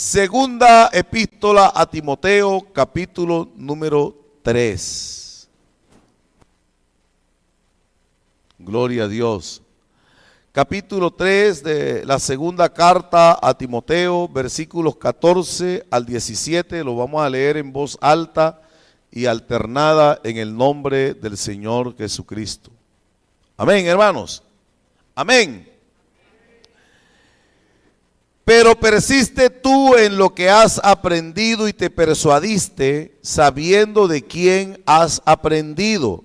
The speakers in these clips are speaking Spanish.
Segunda epístola a Timoteo, capítulo número 3. Gloria a Dios. Capítulo 3 de la segunda carta a Timoteo, versículos 14 al 17. Lo vamos a leer en voz alta y alternada en el nombre del Señor Jesucristo. Amén, hermanos. Amén. Pero persiste tú en lo que has aprendido y te persuadiste, sabiendo de quién has aprendido.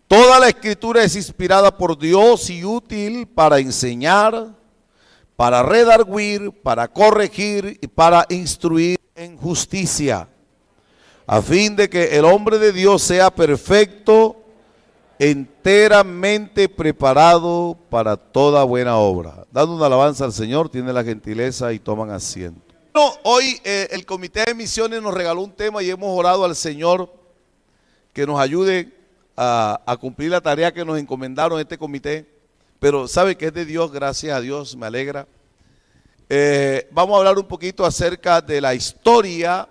Toda la escritura es inspirada por Dios y útil para enseñar, para redarguir, para corregir y para instruir en justicia, a fin de que el hombre de Dios sea perfecto, enteramente preparado para toda buena obra. Dando una alabanza al Señor, tiene la gentileza y toman asiento. Bueno, hoy el Comité de Misiones nos regaló un tema y hemos orado al Señor que nos ayude a cumplir la tarea que nos encomendaron este comité, pero sabe que es de Dios, gracias a Dios, me alegra. Vamos a hablar un poquito acerca de la historia,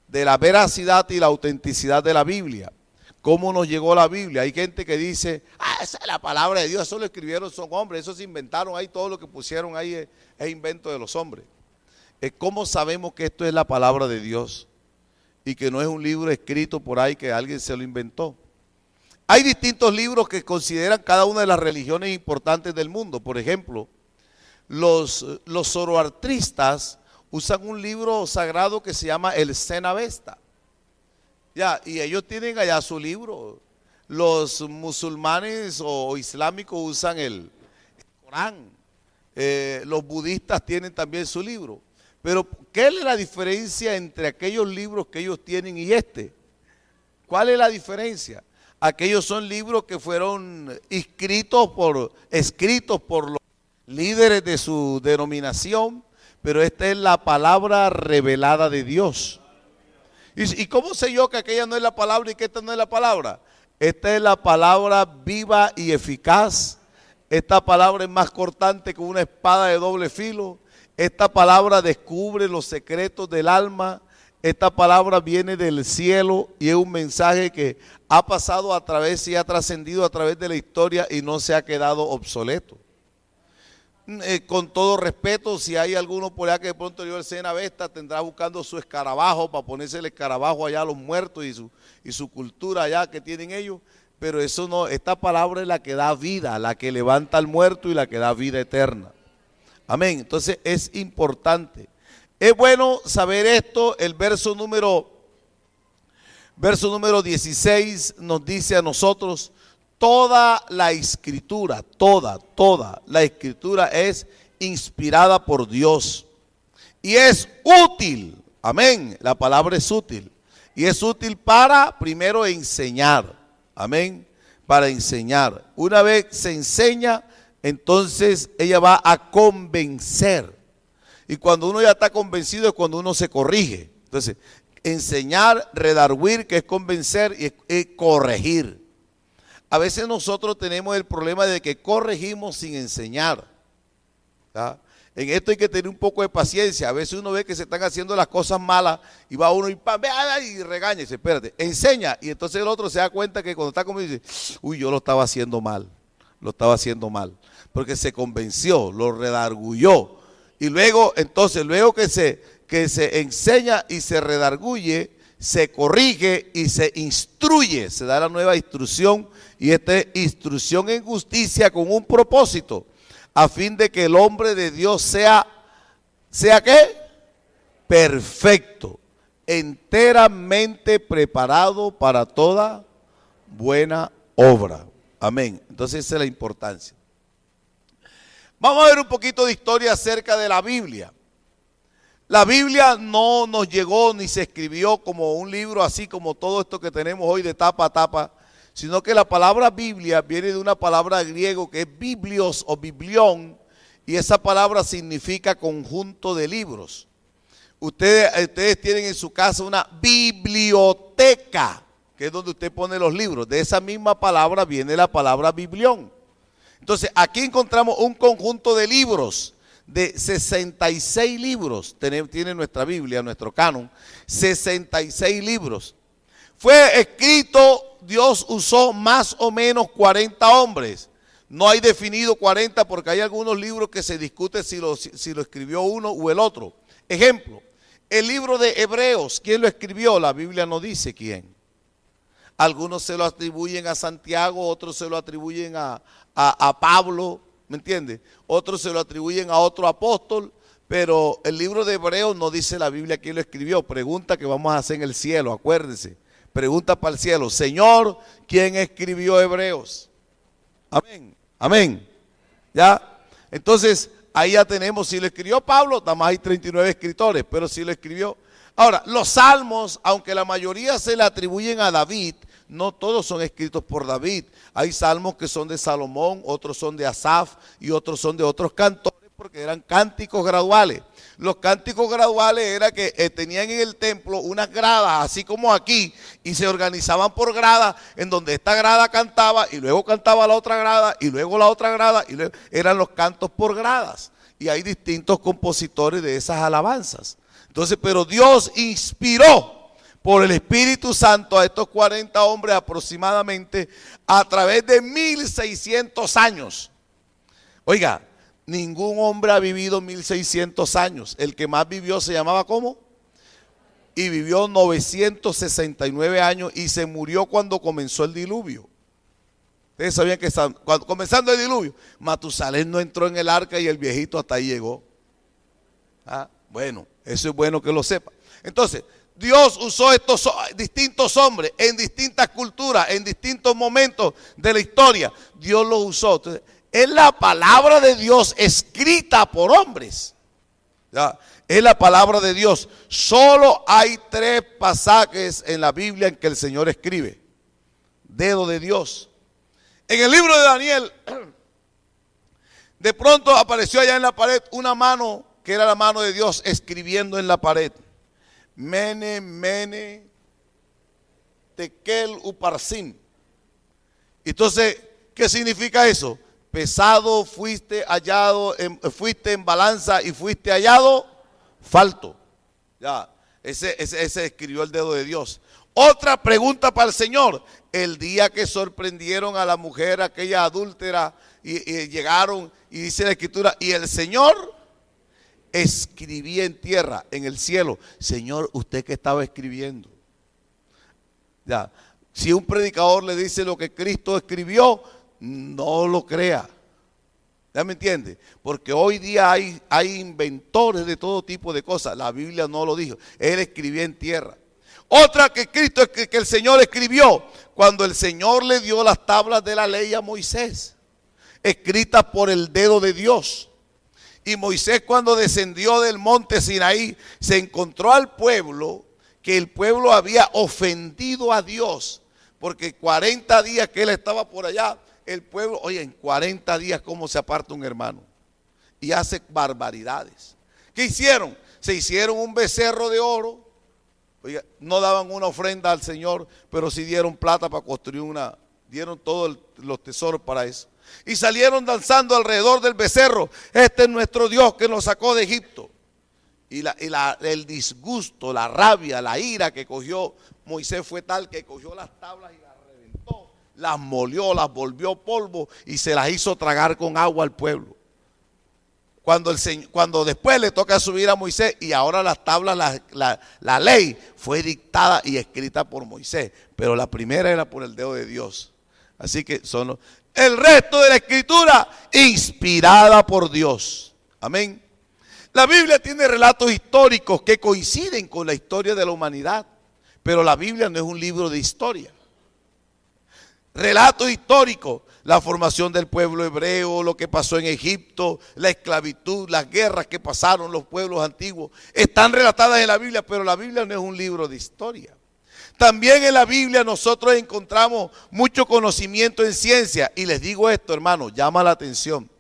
de la veracidad y la autenticidad de la Biblia. ¿Cómo nos llegó la Biblia? Hay gente que dice, esa es la palabra de Dios, eso lo escribieron, son hombres, eso se inventaron ahí, todo lo que pusieron ahí es invento de los hombres. ¿Cómo sabemos que esto es la palabra de Dios y que no es un libro escrito por ahí que alguien se lo inventó? Hay distintos libros que consideran cada una de las religiones importantes del mundo. Por ejemplo, los zoroastristas usan un libro sagrado que se llama el Cenavesta. Ya, y ellos tienen allá su libro. Los musulmanes o islámicos usan el Corán. Los budistas tienen también su libro. Pero, ¿qué es la diferencia entre aquellos libros que ellos tienen y este? ¿Cuál es la diferencia? Aquellos son libros que fueron escritos por los líderes de su denominación, pero esta es la palabra revelada de Dios. ¿Y cómo sé yo que aquella no es la palabra y que esta no es la palabra? Esta es la palabra viva y eficaz. Esta palabra es más cortante que una espada de doble filo. Esta palabra descubre los secretos del alma. Esta palabra viene del cielo y es un mensaje que ha pasado a través y ha trascendido a través de la historia y no se ha quedado obsoleto. Con todo respeto, si hay alguno por allá que de pronto dio el Cenavesta, tendrá buscando su escarabajo para ponerse el escarabajo allá a los muertos y su cultura allá que tienen ellos, pero eso no, esta palabra es la que da vida, la que levanta al muerto y la que da vida eterna. Amén. Entonces es importante. Es bueno saber esto. El verso número 16 nos dice a nosotros, toda la escritura, toda la escritura es inspirada por Dios y es útil. Amén. La palabra es útil y es útil para primero enseñar. Amén. Para enseñar. Una vez se enseña, entonces ella va a convencer. Y cuando uno ya está convencido es cuando uno se corrige. Entonces, enseñar, redarguir, que es convencer, y es corregir. A veces nosotros tenemos el problema de que corregimos sin enseñar. ¿Tá? En esto hay que tener un poco de paciencia. A veces uno ve que se están haciendo las cosas malas y va uno y regaña y dice, espérate, enseña. Y entonces el otro se da cuenta que cuando está conmigo dice, uy, yo lo estaba haciendo mal. Porque se convenció, lo redarguyó. Y luego, entonces, luego que se enseña y se redarguye, se corrige y se instruye, se da la nueva instrucción, y esta es instrucción en justicia con un propósito, a fin de que el hombre de Dios sea ¿qué? Perfecto, enteramente preparado para toda buena obra. Amén. Entonces esa es la importancia. Vamos a ver un poquito de historia acerca de la Biblia. La Biblia no nos llegó ni se escribió como un libro así como todo esto que tenemos hoy de tapa a tapa, sino que la palabra Biblia viene de una palabra griego que es biblios o biblión, y esa palabra significa conjunto de libros. Ustedes tienen en su casa una biblioteca, que que es donde usted pone los libros. De esa misma palabra viene la palabra biblión. Entonces, aquí encontramos un conjunto de libros, de 66 libros, tiene nuestra Biblia, nuestro canon, 66 libros. Fue escrito, Dios usó más o menos 40 hombres. No hay definido 40 porque hay algunos libros que se discute si lo escribió uno o el otro. Ejemplo, el libro de Hebreos, ¿quién lo escribió? La Biblia no dice quién. Algunos se lo atribuyen a Santiago, otros se lo atribuyen a Pablo, ¿me entiende? Otros se lo atribuyen a otro apóstol, pero el libro de Hebreos no dice la Biblia quién lo escribió. Pregunta que vamos a hacer en el cielo, acuérdense. Pregunta para el cielo, Señor, ¿quién escribió Hebreos? Amén, amén. ¿Ya? Entonces, ahí ya tenemos, si lo escribió Pablo, nada más hay 39 escritores, pero si lo escribió. Ahora, los salmos, aunque la mayoría se le atribuyen a David, no todos son escritos por David. Hay salmos que son de Salomón, otros son de Asaf y otros son de otros cantores porque eran cánticos graduales. Los cánticos graduales era que tenían en el templo unas gradas, así como aquí, y se organizaban por gradas, en donde esta grada cantaba y luego cantaba la otra grada y luego la otra grada, y luego, eran los cantos por gradas. Y hay distintos compositores de esas alabanzas. Entonces, pero Dios inspiró por el Espíritu Santo a estos 40 hombres aproximadamente a través de 1600 años. Oiga, ningún hombre ha vivido 1600 años. El que más vivió se llamaba ¿cómo? Y vivió 969 años y se murió cuando comenzó el diluvio. Ustedes sabían que cuando comenzando el diluvio, Matusalén no entró en el arca y el viejito hasta ahí llegó. Bueno, eso es bueno que lo sepa. Entonces, Dios usó estos distintos hombres en distintas culturas, en distintos momentos de la historia. Dios los usó. Entonces, es la palabra de Dios escrita por hombres. ¿Ya? Es la palabra de Dios. Solo hay 3 pasajes en la Biblia en que el Señor escribe. Dedo de Dios. En el libro de Daniel, de pronto apareció allá en la pared una mano que era la mano de Dios escribiendo en la pared. Mene, mene, tekel, uparsim. Entonces, ¿qué significa eso? Pesado fuiste hallado, fuiste en balanza y fuiste hallado falto. Ya, ese escribió el dedo de Dios. Otra pregunta para el Señor. El día que sorprendieron a la mujer, aquella adúltera, y llegaron, y dice la Escritura, y el Señor escribía en tierra, en el cielo. Señor, ¿usted qué estaba escribiendo? Ya, si un predicador le dice lo que Cristo escribió, no lo crea. ¿Ya me entiende? Porque hoy día hay inventores de todo tipo de cosas. La Biblia no lo dijo. Él escribía en tierra. Otra que Cristo, que el Señor escribió, cuando el Señor le dio las tablas de la ley a Moisés, escritas por el dedo de Dios. Y Moisés, cuando descendió del monte Sinaí, se encontró al pueblo, que el pueblo había ofendido a Dios, porque 40 días que él estaba por allá, el pueblo, oye, en 40 días cómo se aparta un hermano y hace barbaridades. ¿Qué hicieron? Se hicieron un becerro de oro. Oiga, no daban una ofrenda al Señor, pero sí dieron plata para construir dieron todos los tesoros para eso. Y salieron danzando alrededor del becerro. Este es nuestro Dios que nos sacó de Egipto. Y el disgusto, la rabia, la ira que cogió Moisés fue tal que cogió las tablas y las reventó, las molió, las volvió polvo y se las hizo tragar con agua al pueblo. Cuando después le toca subir a Moisés y ahora las tablas, la ley fue dictada y escrita por Moisés, pero la primera era por el dedo de Dios. Así que el resto de la escritura inspirada por Dios. Amén. La Biblia tiene relatos históricos que coinciden con la historia de la humanidad, pero la Biblia no es un libro de historia. Relatos históricos, la formación del pueblo hebreo, lo que pasó en Egipto, la esclavitud, las guerras que pasaron los pueblos antiguos, están relatadas en la Biblia, pero la Biblia no es un libro de historia. También en la Biblia nosotros encontramos mucho conocimiento en ciencia, y les digo esto, hermano, llama la atención.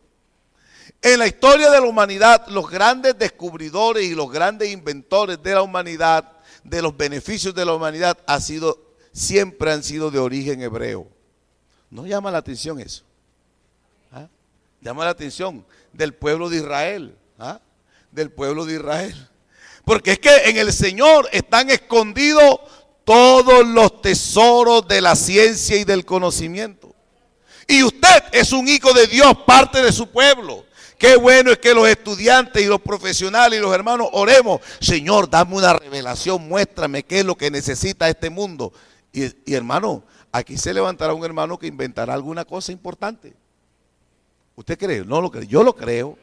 En la historia de la humanidad, los grandes descubridores y los grandes inventores de la humanidad, de los beneficios de la humanidad, han sido siempre han sido de origen hebreo. ¿No llama la atención eso? ¿Ah? Llama la atención del pueblo de Israel. ¿Ah? Del pueblo de Israel. Porque es que en el Señor están escondidos todos los tesoros de la ciencia y del conocimiento. Y usted es un hijo de Dios, parte de su pueblo. Qué bueno es que los estudiantes y los profesionales y los hermanos oremos. Señor, dame una revelación, muéstrame qué es lo que necesita este mundo. Y hermano, aquí se levantará un hermano que inventará alguna cosa importante. ¿Usted cree? No lo cree. Yo lo creo.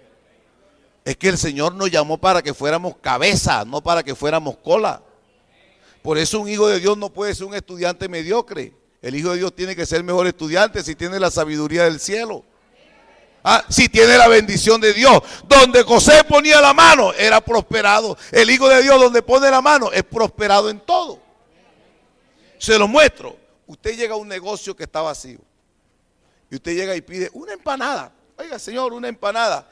Es que el Señor nos llamó para que fuéramos cabeza, no para que fuéramos cola. Por eso un hijo de Dios no puede ser un estudiante mediocre. El hijo de Dios tiene que ser mejor estudiante si tiene la sabiduría del cielo. Ah, si tiene la bendición de Dios. Donde José ponía la mano era prosperado. El hijo de Dios donde pone la mano es prosperado en todo. Se lo muestro. Usted llega a un negocio que está vacío y usted llega y pide una empanada. Oiga, señor, una empanada.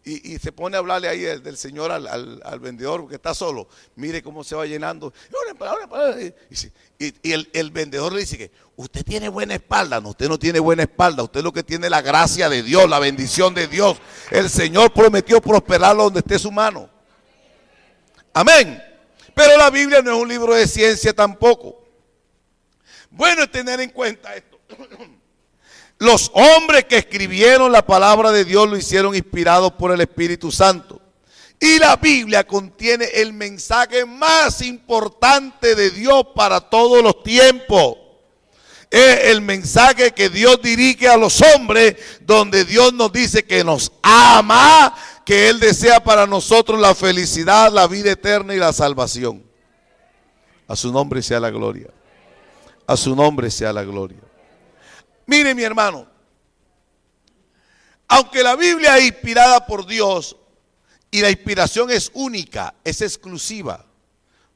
Y se pone a hablarle ahí del Señor al vendedor que está solo. Mire cómo se va llenando. Una empanada. Y el vendedor le dice que usted tiene buena espalda. No, usted no tiene buena espalda. Usted lo que tiene es la gracia de Dios, la bendición de Dios. El Señor prometió prosperarlo donde esté su mano. Amén. Pero la Biblia no es un libro de ciencia tampoco. Bueno es tener en cuenta esto. Los hombres que escribieron la palabra de Dios lo hicieron inspirados por el Espíritu Santo. Y la Biblia contiene el mensaje más importante de Dios para todos los tiempos. Es el mensaje que Dios dirige a los hombres, donde Dios nos dice que nos ama, que Él desea para nosotros la felicidad, la vida eterna y la salvación. A su nombre sea la gloria. A su nombre sea la gloria. Mire, mi hermano, aunque la Biblia es inspirada por Dios y la inspiración es única, es exclusiva,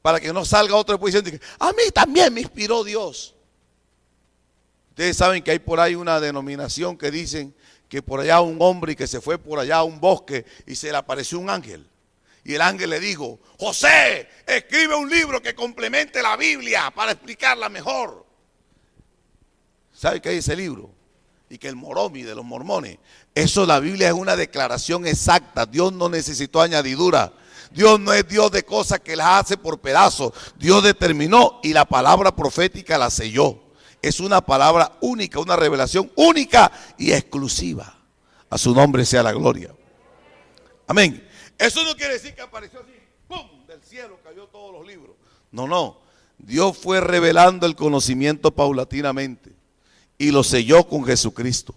para que no salga otro después diciendo que a mí también me inspiró Dios. Ustedes saben que hay por ahí una denominación que dicen que por allá un hombre y que se fue por allá a un bosque y se le apareció un ángel. Y el ángel le dijo, José, escribe un libro que complemente la Biblia para explicarla mejor. ¿Sabe qué dice ese libro? Y que el moromi de los mormones, eso la Biblia es una declaración exacta. Dios no necesitó añadidura. Dios no es Dios de cosas que las hace por pedazos. Dios determinó y la palabra profética la selló. Es una palabra única, una revelación única y exclusiva. A su nombre sea la gloria. Amén. Eso no quiere decir que apareció así, ¡pum!, del cielo cayó todos los libros. No, no. Dios fue revelando el conocimiento paulatinamente. Y lo selló con Jesucristo,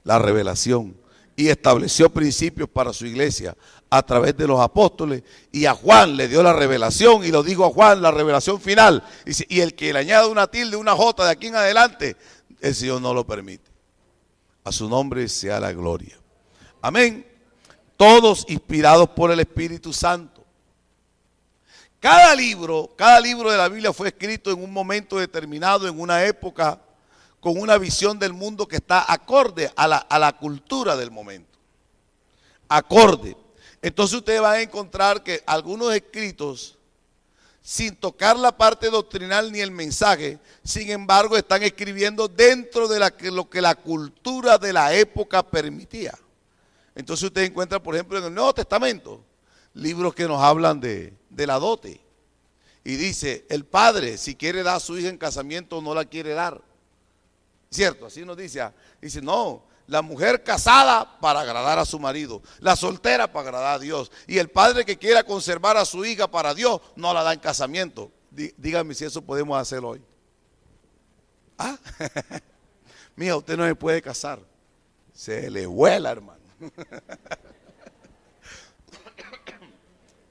la revelación, y estableció principios para su iglesia a través de los apóstoles. Y a Juan le dio la revelación, y lo dijo a Juan, la revelación final. Y el que le añada una tilde, una jota de aquí en adelante, el Señor no lo permite. A su nombre sea la gloria. Amén. Todos inspirados por el Espíritu Santo. Cada libro de la Biblia fue escrito en un momento determinado, en una época, con una visión del mundo que está acorde a la cultura del momento. Acorde. Entonces ustedes van a encontrar que algunos escritos, sin tocar la parte doctrinal ni el mensaje, sin embargo están escribiendo dentro de lo que la cultura de la época permitía. Entonces ustedes encuentran, por ejemplo, en el Nuevo Testamento, libros que nos hablan de la dote. Y dice, el padre, si quiere dar a su hija en casamiento, no la quiere dar. ¿Cierto? Así nos dice. Dice, no, la mujer casada para agradar a su marido, la soltera para agradar a Dios. Y el padre que quiera conservar a su hija para Dios, no la da en casamiento. Dígame si eso podemos hacer hoy. ¿Ah? Mija, usted no se puede casar. Se le vuela, hermano.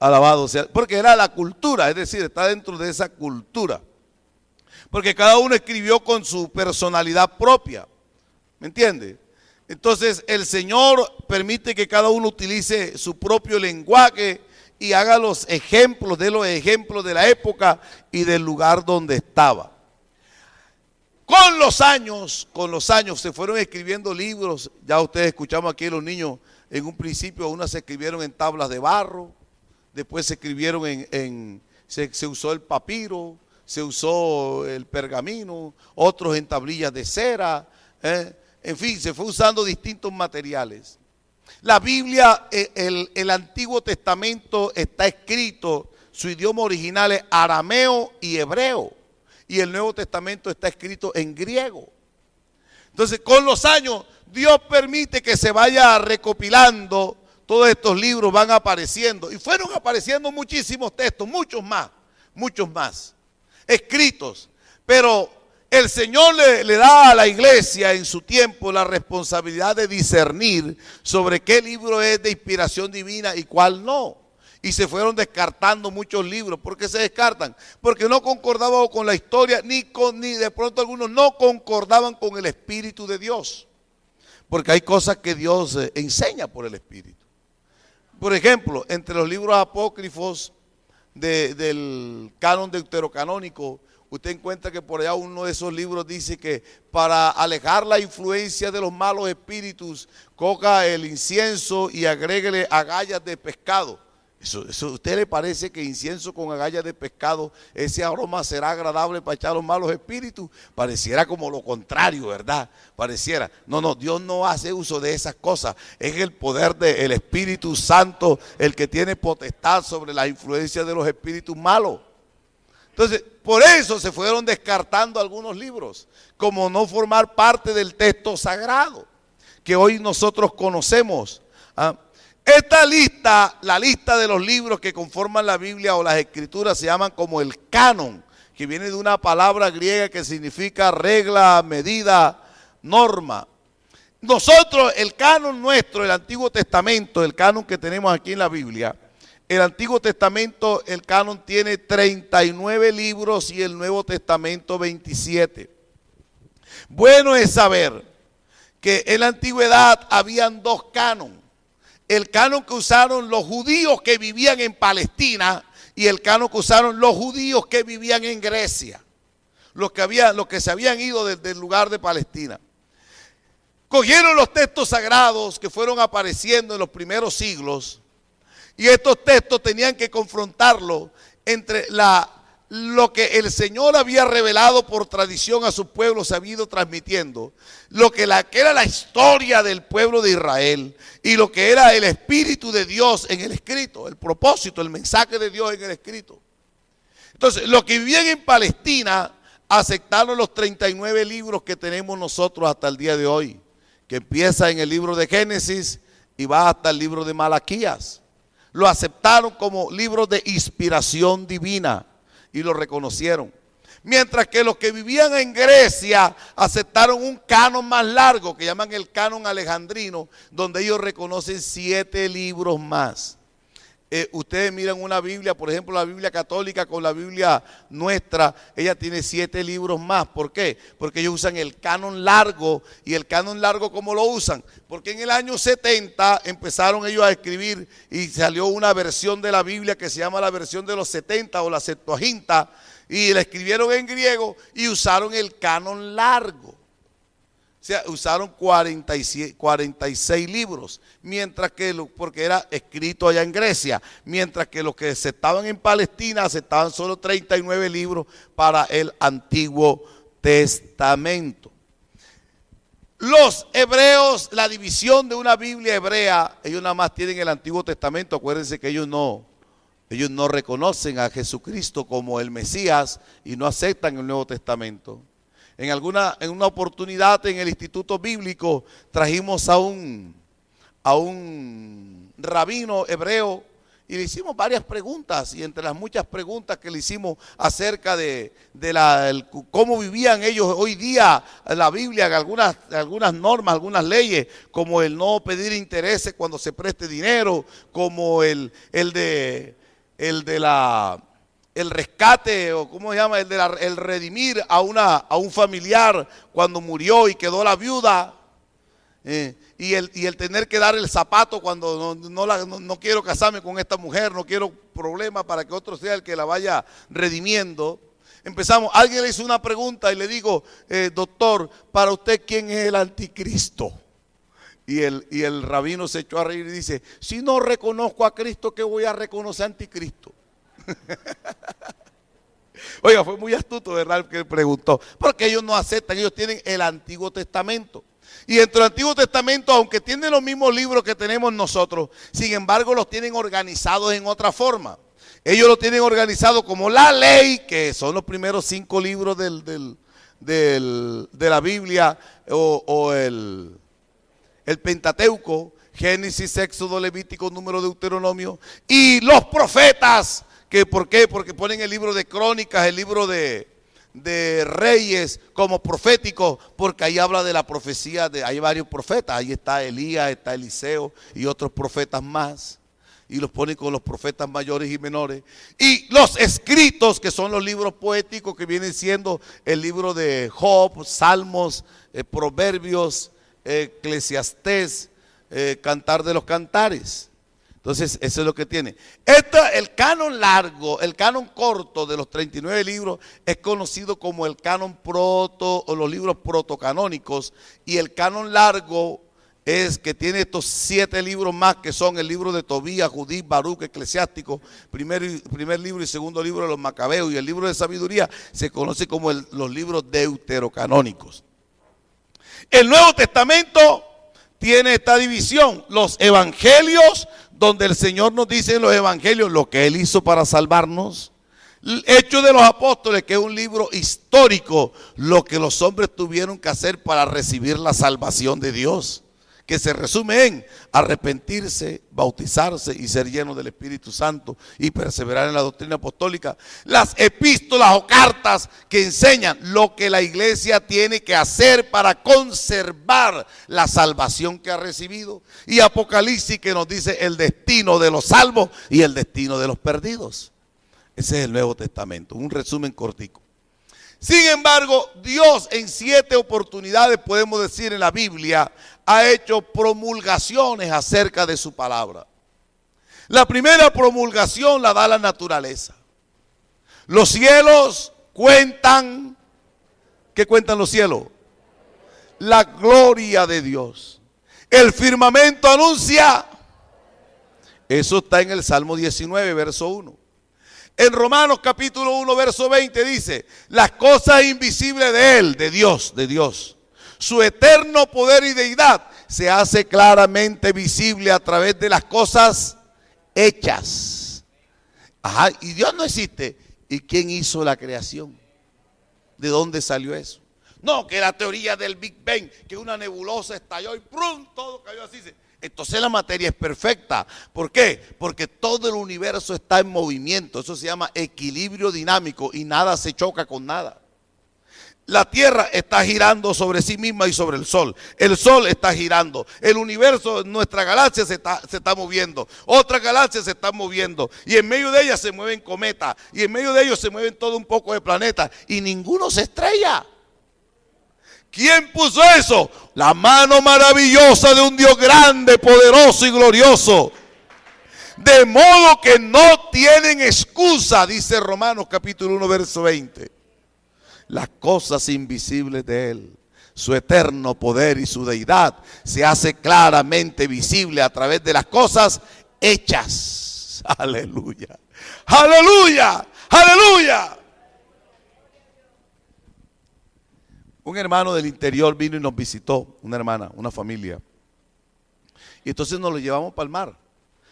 Alabado sea. Porque era la cultura, es decir, está dentro de esa cultura. Porque cada uno escribió con su personalidad propia. ¿Me entiende? Entonces el Señor permite que cada uno utilice su propio lenguaje y haga los ejemplos de la época y del lugar donde estaba. Con los años se fueron escribiendo libros. Ya ustedes escuchamos aquí a los niños, en un principio unas se escribieron en tablas de barro, después se escribieron se usó el papiro, se usó el pergamino, otros en tablillas de cera, en fin, se fue usando distintos materiales. La Biblia, el Antiguo Testamento está escrito, su idioma original es arameo y hebreo, y el Nuevo Testamento está escrito en griego. Entonces, con los años, Dios permite que se vaya recopilando, todos estos libros van apareciendo, y fueron apareciendo muchísimos textos, muchos más, escritos, pero el Señor le da a la iglesia en su tiempo la responsabilidad de discernir sobre qué libro es de inspiración divina y cuál no. Y se fueron descartando muchos libros. ¿Por qué se descartan? Porque no concordaban con la historia, ni de pronto algunos no concordaban con el Espíritu de Dios. Porque hay cosas que Dios enseña por el Espíritu. Por ejemplo, entre los libros apócrifos del canon deuterocanónico, usted encuentra que por allá uno de esos libros dice que para alejar la influencia de los malos espíritus, coja el incienso y agréguele agallas de pescado. ¿Eso a usted le parece que incienso con agallas de pescado, ese aroma será agradable para echar los malos espíritus? Pareciera como lo contrario, ¿verdad? Pareciera. No, Dios no hace uso de esas cosas. Es el poder del Espíritu Santo el que tiene potestad sobre la influencia de los espíritus malos. Entonces, por eso se fueron descartando algunos libros, como no formar parte del texto sagrado que hoy nosotros conocemos. Esta lista, la lista de los libros que conforman la Biblia o las Escrituras, se llaman como el canon, que viene de una palabra griega que significa regla, medida, norma. Nosotros, el canon nuestro, el Antiguo Testamento, el canon que tenemos aquí en la Biblia, el Antiguo Testamento, el canon tiene 39 libros y el Nuevo Testamento 27. Bueno es saber que en la antigüedad habían dos cánones. El canon que usaron los judíos que vivían en Palestina y el canon que usaron los judíos que vivían en Grecia. Los que se habían ido del lugar de Palestina. Cogieron los textos sagrados que fueron apareciendo en los primeros siglos. Y estos textos tenían que confrontarlo entre lo que el Señor había revelado por tradición a su pueblo, se había ido transmitiendo, lo que era la historia del pueblo de Israel y lo que era el Espíritu de Dios en el escrito, el propósito, el mensaje de Dios en el escrito. Entonces, los que vivían en Palestina aceptaron los 39 libros que tenemos nosotros hasta el día de hoy, que empieza en el libro de Génesis y va hasta el libro de Malaquías. Lo aceptaron como libros de inspiración divina y lo reconocieron. Mientras que los que vivían en Grecia aceptaron un canon más largo que llaman el canon alejandrino, donde ellos reconocen 7 libros más. Ustedes miran una Biblia, por ejemplo la Biblia católica con la Biblia nuestra, ella tiene 7 libros más. ¿Por qué? Porque ellos usan el canon largo. ¿Y el canon largo cómo lo usan? Porque en el año 70 empezaron ellos a escribir y salió una versión de la Biblia que se llama la versión de los 70 o la Septuaginta, y la escribieron en griego y usaron el canon largo. O sea, usaron 46 libros, mientras que, porque era escrito allá en Grecia, mientras que los que aceptaban en Palestina aceptaban solo 39 libros para el Antiguo Testamento. Los hebreos, la división de una Biblia hebrea, ellos nada más tienen el Antiguo Testamento. Acuérdense que ellos no reconocen a Jesucristo como el Mesías y no aceptan el Nuevo Testamento. En una oportunidad en el Instituto Bíblico trajimos a un rabino hebreo y le hicimos varias preguntas, y entre las muchas preguntas que le hicimos acerca de cómo vivían ellos hoy día la Biblia, algunas normas, algunas leyes, como el no pedir intereses cuando se preste dinero, como el rescate, o cómo se llama, el redimir a un familiar cuando murió y quedó la viuda, y el tener que dar el zapato cuando no quiero casarme con esta mujer, no quiero problemas, para que otro sea el que la vaya redimiendo. Empezamos, alguien le hizo una pregunta y le digo, doctor, para usted, ¿quién es el anticristo? Y el rabino se echó a reír y dice, si no reconozco a Cristo, ¿qué voy a reconocer anticristo? Oiga, fue muy astuto, ¿verdad? Que preguntó. Porque ellos no aceptan, ellos tienen el Antiguo Testamento. Y dentro del Antiguo Testamento, aunque tienen los mismos libros que tenemos nosotros, sin embargo los tienen organizados en otra forma. Ellos lo tienen organizado como la ley, que son los primeros 5 libros de la Biblia, o el Pentateuco, Génesis, Éxodo, Levítico, Número, Deuteronomio, y los profetas, que ¿por qué? Porque ponen el libro de Crónicas, el libro de Reyes como profético, porque ahí habla de la profecía, hay varios profetas, ahí está Elías, está Eliseo y otros profetas más, y los ponen con los profetas mayores y menores, y los escritos, que son los libros poéticos, que vienen siendo el libro de Job, Salmos, Proverbios, Eclesiastés, Cantar de los Cantares. Entonces eso es lo que tiene. El canon largo, el canon corto de los 39 libros es conocido como el canon proto, o los libros protocanónicos, y el canon largo es que tiene estos 7 libros más, que son el libro de Tobías, Judith, Baruch, Eclesiástico, primer libro y segundo libro de los Macabeos, y el libro de sabiduría se conoce como los libros deuterocanónicos. El Nuevo Testamento tiene esta división: los evangelios, donde el Señor nos dice en los evangelios lo que Él hizo para salvarnos; Hechos de los Apóstoles, que es un libro histórico, lo que los hombres tuvieron que hacer para recibir la salvación de Dios, que se resume en arrepentirse, bautizarse y ser lleno del Espíritu Santo y perseverar en la doctrina apostólica. Las epístolas o cartas que enseñan lo que la iglesia tiene que hacer para conservar la salvación que ha recibido. Y Apocalipsis, que nos dice el destino de los salvos y el destino de los perdidos. Ese es el Nuevo Testamento, un resumen cortico. Sin embargo, Dios en 7 oportunidades, podemos decir, en la Biblia ha hecho promulgaciones acerca de su palabra. La primera promulgación la da la naturaleza. Los cielos cuentan, ¿qué cuentan los cielos? La gloria de Dios. El firmamento anuncia, eso está en el Salmo 19, verso 1. En Romanos capítulo 1, verso 20 dice: las cosas invisibles de Él, de Dios, su eterno poder y deidad se hace claramente visible a través de las cosas hechas. Ajá, y Dios no existe. ¿Y quién hizo la creación? ¿De dónde salió eso? No, que la teoría del Big Bang, que una nebulosa estalló y ¡prum!, todo cayó así. Entonces la materia es perfecta. ¿Por qué? Porque todo el universo está en movimiento. Eso se llama equilibrio dinámico y nada se choca con nada. La Tierra está girando sobre sí misma y sobre el Sol. El Sol está girando. El universo, nuestra galaxia se está moviendo. Otras galaxias se están moviendo. Y en medio de ellas se mueven cometas. Y en medio de ellos se mueven todo un poco de planetas. Y ninguno se estrella. ¿Quién puso eso? La mano maravillosa de un Dios grande, poderoso y glorioso. De modo que no tienen excusa, dice Romanos capítulo 1, verso 20. Las cosas invisibles de Él, su eterno poder y su deidad, se hace claramente visible a través de las cosas hechas. Aleluya, aleluya, aleluya. Un hermano del interior vino y nos visitó, una hermana, una familia. Y entonces nos lo llevamos para el mar.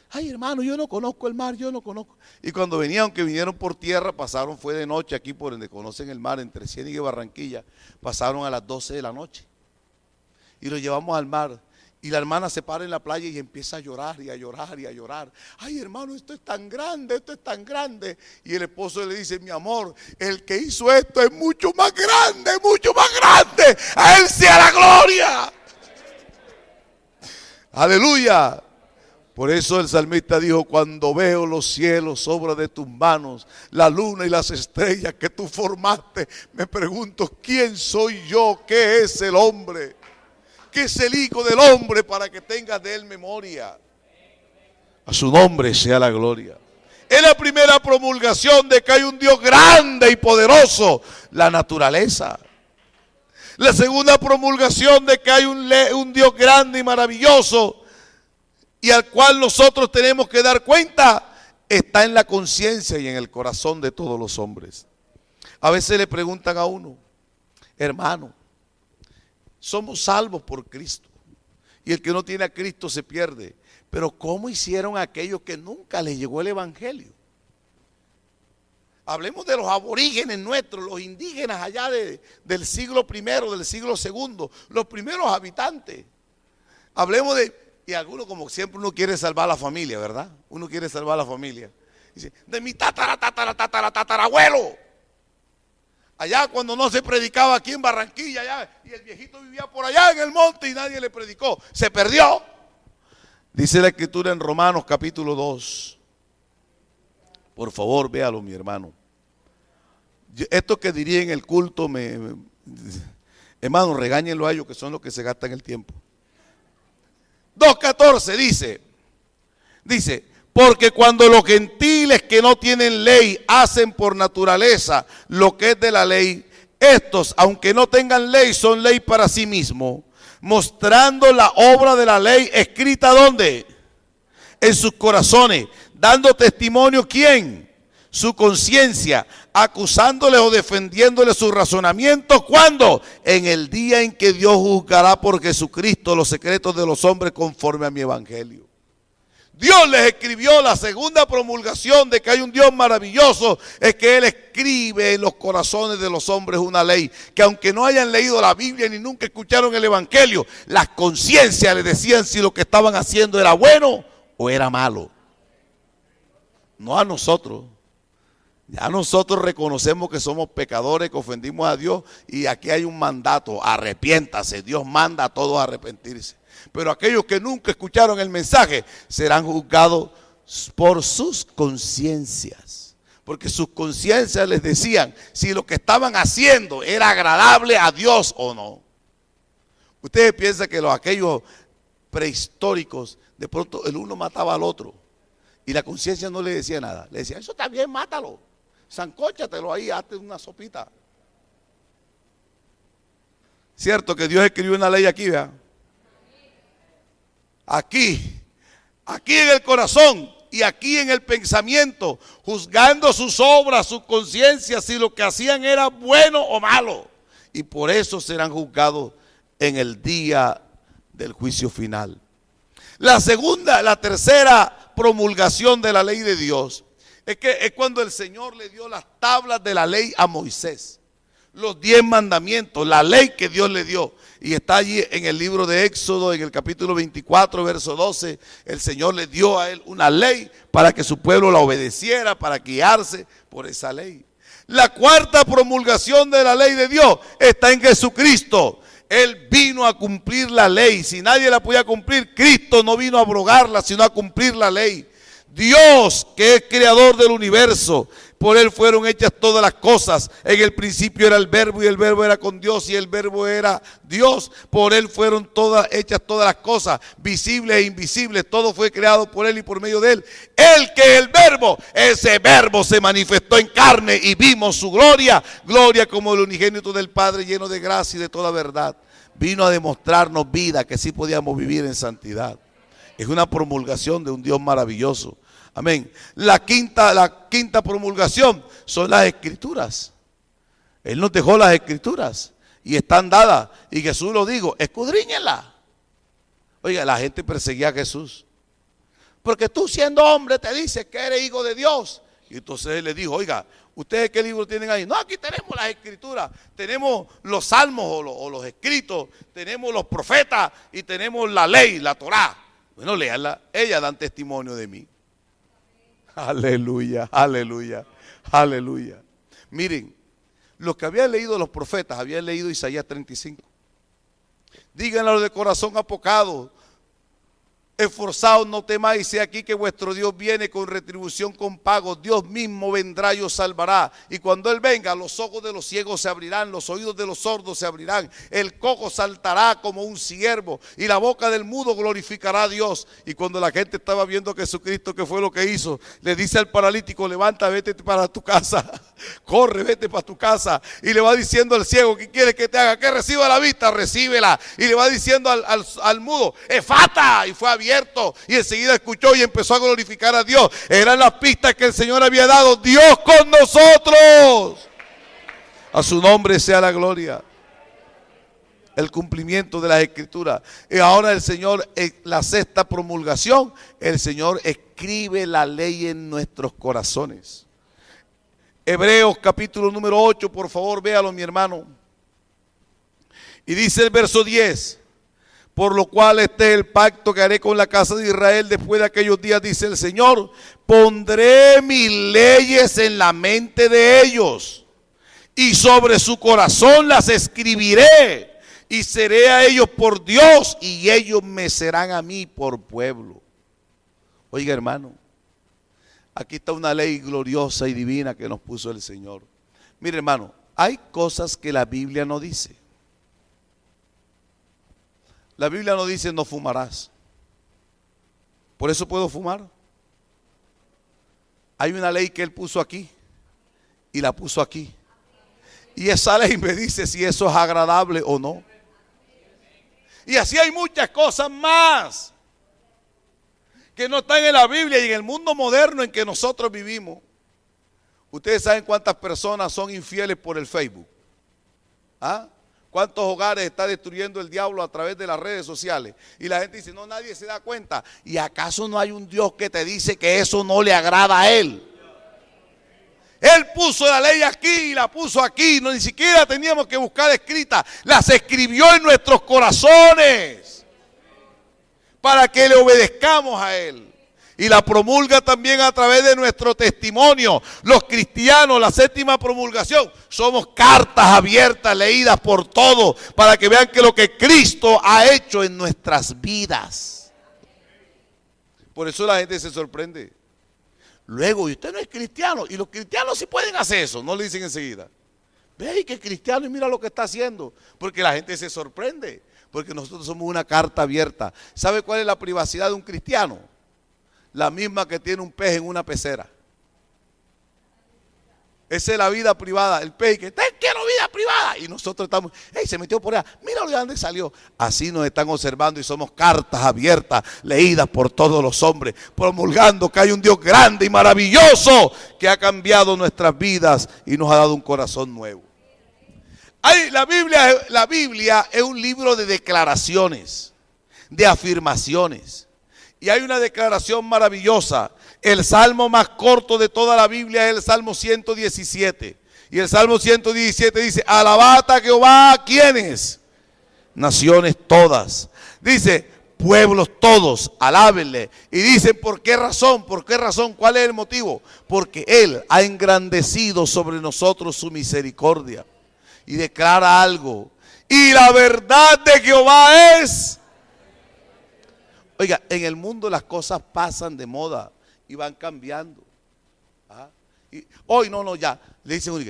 Ay, hermano, yo no conozco el mar, yo no conozco. Y cuando venían, aunque vinieron por tierra, pasaron, fue de noche aquí por donde conocen el mar, entre Ciénaga y Barranquilla, pasaron a las 12 de la noche. Y lo llevamos al mar. Y la hermana se para en la playa y empieza a llorar y a llorar y a llorar. Ay, hermano, esto es tan grande, esto es tan grande. Y el esposo le dice: mi amor, el que hizo esto es mucho más grande, mucho más grande. A Él sea la gloria. Aleluya. Por eso el salmista dijo: cuando veo los cielos, obra de tus manos, la luna y las estrellas que tú formaste, me pregunto, ¿quién soy yo? ¿Qué es el hombre? ¿Qué es el hijo del hombre para que tengas de él memoria? A su nombre sea la gloria. Es la primera promulgación de que hay un Dios grande y poderoso, la naturaleza. La segunda promulgación de que hay un Dios grande y maravilloso y al cual nosotros tenemos que dar cuenta, está en la conciencia y en el corazón de todos los hombres. A veces le preguntan a uno, hermano, somos salvos por Cristo y el que no tiene a Cristo se pierde. Pero ¿cómo hicieron aquellos que nunca les llegó el evangelio? Hablemos de los aborígenes nuestros, los indígenas allá del siglo primero, del siglo segundo, los primeros habitantes. Hablemos y algunos, como siempre, uno quiere salvar a la familia, ¿verdad? Uno quiere salvar a la familia. Dice, de mi tatarabuelo. Allá cuando no se predicaba aquí en Barranquilla, allá, y el viejito vivía por allá en el monte y nadie le predicó, se perdió. Dice la escritura en Romanos capítulo 2. Por favor, véalo, mi hermano. Esto que diría en el culto, hermano, regáñenlo a ellos que son los que se gastan el tiempo. 2:14 dice, porque cuando los gentiles que no tienen ley hacen por naturaleza lo que es de la ley, estos, aunque no tengan ley, son ley para sí mismos, mostrando la obra de la ley escrita ¿dónde? En sus corazones, dando testimonio ¿quién? Su conciencia, acusándole o defendiéndole sus razonamientos. ¿Cuándo? En el día en que Dios juzgará por Jesucristo los secretos de los hombres conforme a mi evangelio. Dios les escribió la segunda promulgación de que hay un Dios maravilloso, es que Él escribe en los corazones de los hombres una ley, que aunque no hayan leído la Biblia ni nunca escucharon el evangelio, las conciencias les decían si lo que estaban haciendo era bueno o era malo. No a nosotros. Ya nosotros reconocemos que somos pecadores, que ofendimos a Dios y aquí hay un mandato, arrepiéntase, Dios manda a todos a arrepentirse. Pero aquellos que nunca escucharon el mensaje serán juzgados por sus conciencias. Porque sus conciencias les decían si lo que estaban haciendo era agradable a Dios o no. Ustedes piensan que aquellos prehistóricos, de pronto el uno mataba al otro y la conciencia no le decía nada. Le decía, eso está bien, mátalo. Sancóchatelo ahí, hazte una sopita. Cierto que Dios escribió una ley aquí, ¿verdad? Aquí en el corazón y aquí en el pensamiento, juzgando sus obras, sus conciencias, si lo que hacían era bueno o malo. Y por eso serán juzgados en el día del juicio final. La tercera promulgación de la ley de Dios es cuando el Señor le dio las tablas de la ley a Moisés. Los 10 mandamientos, la ley que Dios le dio. Y está allí en el libro de Éxodo, en el capítulo 24, verso 12. El Señor le dio a él una ley para que su pueblo la obedeciera, para guiarse por esa ley. La cuarta promulgación de la ley de Dios está en Jesucristo. Él vino a cumplir la ley. Si nadie la podía cumplir, Cristo no vino a abrogarla, sino a cumplir la ley. Dios, que es creador del universo, por Él fueron hechas todas las cosas. En el principio era el verbo y el verbo era con Dios y el verbo era Dios. Por Él fueron hechas todas las cosas, visibles e invisibles. Todo fue creado por Él y por medio de Él. Él que es el verbo, ese verbo se manifestó en carne y vimos su gloria. Gloria como el unigénito del Padre, lleno de gracia y de toda verdad. Vino a demostrarnos vida, que sí podíamos vivir en santidad. Es una promulgación de un Dios maravilloso. Amén. La quinta promulgación son las escrituras. Él nos dejó las escrituras y están dadas. Y Jesús lo dijo, escudriñenlas. Oiga, la gente perseguía a Jesús. Porque tú siendo hombre te dices que eres hijo de Dios. Y entonces él le dijo, oiga, ¿ustedes qué libro tienen ahí? No, aquí tenemos las escrituras. Tenemos los salmos o los escritos. Tenemos los profetas y tenemos la ley, la Torá. Bueno, léanla. Ellas dan testimonio de mí. Aleluya, aleluya, aleluya. Miren, los que habían leído los profetas, habían leído Isaías 35. Díganlo de corazón apocado. Esforzaos, no temáis, sé aquí que vuestro Dios viene con retribución, con pago. Dios mismo vendrá y os salvará. Y cuando Él venga, los ojos de los ciegos se abrirán, los oídos de los sordos se abrirán. El cojo saltará como un ciervo y la boca del mudo glorificará a Dios. Y cuando la gente estaba viendo a Jesucristo, que fue lo que hizo, le dice al paralítico, levanta, vete para tu casa. Corre, vete para tu casa. Y le va diciendo al ciego, ¿qué quieres que te haga? Que reciba la vista, recíbela. Y le va diciendo al mudo, efata. Y fue abierto. Y enseguida escuchó y empezó a glorificar a Dios. Eran las pistas que el Señor había dado. Dios con nosotros. A su nombre sea la gloria. El cumplimiento de las escrituras. Y ahora el Señor, en la sexta promulgación, el Señor escribe la ley en nuestros corazones. Hebreos capítulo número 8, por favor, véalo, mi hermano. Y dice el verso 10: por lo cual este es el pacto que haré con la casa de Israel después de aquellos días, dice el Señor. Pondré mis leyes en la mente de ellos, y sobre su corazón las escribiré, y seré a ellos por Dios, y ellos me serán a mí por pueblo. Oiga, hermano, aquí está una ley gloriosa y divina que nos puso el Señor. Mire, hermano, hay cosas que la Biblia no dice. La Biblia no dice no fumarás. Por eso puedo fumar. Hay una ley que Él puso aquí y la puso aquí. Y esa ley me dice si eso es agradable o no. Y así hay muchas cosas más que no están en la Biblia y en el mundo moderno en que nosotros vivimos. Ustedes saben cuántas personas son infieles por el Facebook. ¿Ah? ¿Cuántos hogares está destruyendo el diablo a través de las redes sociales? Y la gente dice, no, nadie se da cuenta. ¿Y acaso no hay un Dios que te dice que eso no le agrada a Él? Él puso la ley aquí y la puso aquí. No, ni siquiera teníamos que buscar escrita. Las escribió en nuestros corazones para que le obedezcamos a Él. Y la promulga también a través de nuestro testimonio. Los cristianos, la séptima promulgación, somos cartas abiertas, leídas por todos, para que vean que lo que Cristo ha hecho en nuestras vidas. Por eso la gente se sorprende. Luego, y usted no es cristiano, y los cristianos sí pueden hacer eso, no le dicen enseguida. Ve que es cristiano y mira lo que está haciendo, porque la gente se sorprende, porque nosotros somos una carta abierta. ¿Sabe cuál es la privacidad de un cristiano? La misma que tiene un pez en una pecera. Esa es la vida privada. El pez que quiero vida privada. Y nosotros estamos, hey, se metió por allá. Míralo de dónde salió. Así nos están observando y somos cartas abiertas, leídas por todos los hombres, promulgando que hay un Dios grande y maravilloso que ha cambiado nuestras vidas y nos ha dado un corazón nuevo. La Biblia es un libro de declaraciones, de afirmaciones. Y hay una declaración maravillosa. El salmo más corto de toda la Biblia es el Salmo 117. Y el Salmo 117 dice, alabad a Jehová, ¿quiénes? Naciones todas. Dice, pueblos todos, alábenle. Y dicen, ¿por qué razón? ¿Por qué razón? ¿Cuál es el motivo? Porque Él ha engrandecido sobre nosotros su misericordia. Y declara algo. Y la verdad de Jehová es... Oiga, en el mundo las cosas pasan de moda y van cambiando. ¿Ah? Y hoy ya, le dicen uno,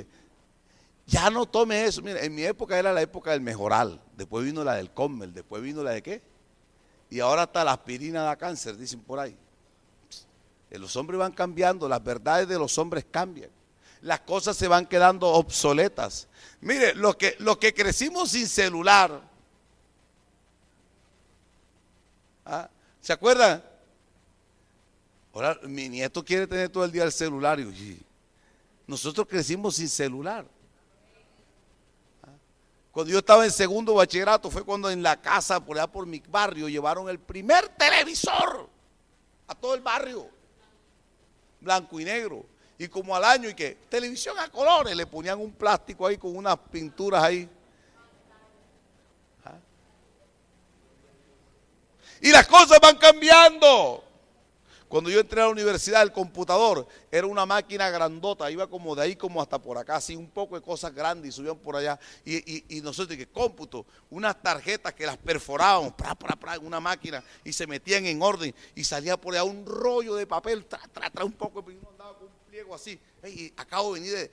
ya no tome eso. Mira, en mi época era la época del Mejoral, después vino la del Conmel, después vino la de qué. Y ahora hasta la aspirina da cáncer, dicen por ahí. Los hombres van cambiando, las verdades de los hombres cambian. Las cosas se van quedando obsoletas. Mire, los que crecimos sin celular, ¿ah? ¿Se acuerdan? Ahora mi nieto quiere tener todo el día el celular. Y nosotros crecimos sin celular. Cuando yo estaba en segundo bachillerato fue cuando en la casa, por allá por mi barrio, llevaron el primer televisor a todo el barrio. Blanco y negro. Y como al año, y que televisión a colores, le ponían un plástico ahí con unas pinturas ahí. Y las cosas van cambiando. Cuando yo entré a la universidad, el computador era una máquina grandota, iba como de ahí como hasta por acá, así un poco de cosas grandes y subían por allá. Y nosotros, que cómputo, unas tarjetas que las perforábamos en una máquina y se metían en orden y salía por allá un rollo de papel, un poco, y uno andaba con un pliego así. Y acabo de venir